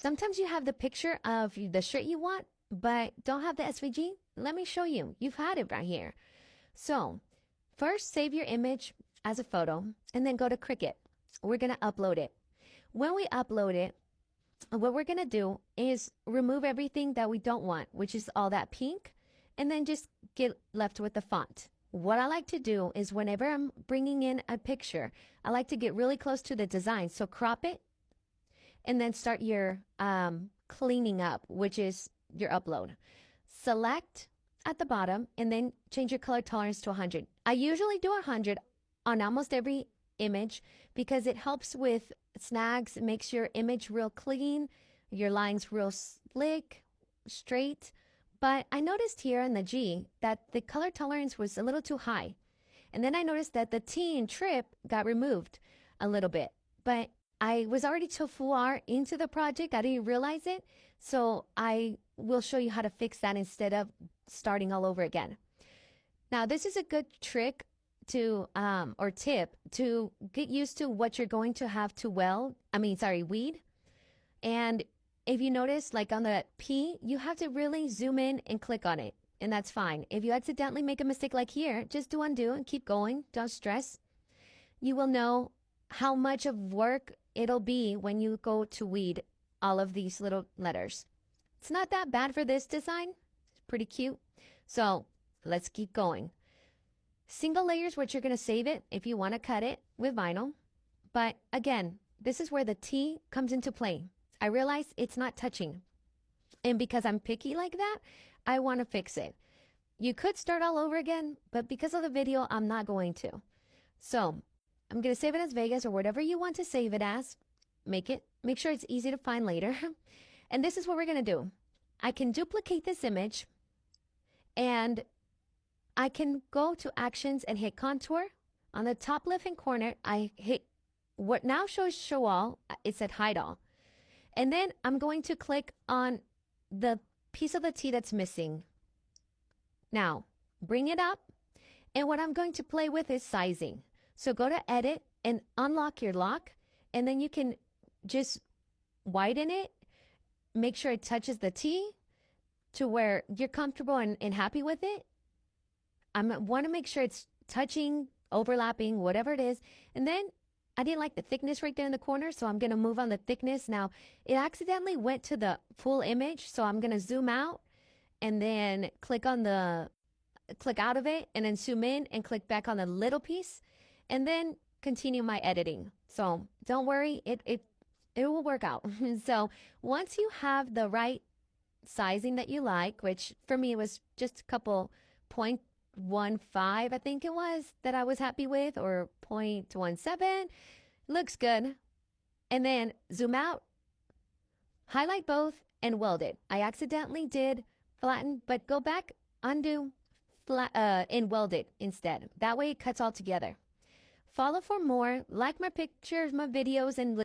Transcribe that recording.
Sometimes you have the picture of the shirt you want, but don't have the SVG. Let me show you. You've had it right here. So first, save your image as a photo and then go to Cricut. We're going to upload it. When we upload it, what we're going to do is remove everything that we don't want, which is all that pink, and then just get left with the font. What I like to do is whenever I'm bringing in a picture, I like to get really close to the design. So crop it and then start your cleaning up, which is your upload. Select at the bottom and then change your color tolerance to 100. I usually do 100 on almost every image because it helps with snags. It makes your image real clean, your lines real slick, straight. But I noticed here in the G that the color tolerance was a little too high. And then I noticed that the T in trip got removed a little bit. But I was already too far into the project. I didn't realize it. So I will show you how to fix that instead of starting all over again. Now, this is a good trick to, or tip to get used to what you're going to have to weed. And if you notice, like on the P, you have to really zoom in and click on it. And that's fine. If you accidentally make a mistake like here, just do undo and keep going. Don't stress. You will know how much of work it'll be when you go to weed all of these little letters. It's not that bad for this design. It's pretty cute. So let's keep going. Single layers, which you're going to save it if you want to cut it with vinyl. But again, this is where the T comes into play. I realize it's not touching. And because I'm picky like that, I want to fix it. You could start all over again, but because of the video, I'm not going to. So I'm going to save it as Vegas or whatever you want to save it as. Make sure it's easy to find later. And this is what we're going to do. I can duplicate this image and I can go to actions and hit contour. On the top left-hand corner, I hit what now shows show all. It said hide all. And then I'm going to click on the piece of the T that's missing. Now, bring it up. And what I'm going to play with is sizing. So go to edit and unlock your lock. And then you can just widen it. Make sure it touches the T to where you're comfortable and happy with it. I want to make sure it's touching, overlapping, whatever it is. And then I didn't like the thickness right there in the corner, so I'm going to move on the thickness. Now, it accidentally went to the full image, so I'm going to zoom out and then click out of it and then zoom in and click back on the little piece and then continue my editing. So don't worry, it will work out. So once you have the right sizing that you like, which for me was just a couple 0.15, I think it was, that I was happy with, or 0.17. Looks good. And then zoom out, highlight both, and weld it. I accidentally did flatten, but go back, undo, and weld it instead. That way it cuts all together. Follow for more. Like my pictures, my videos, and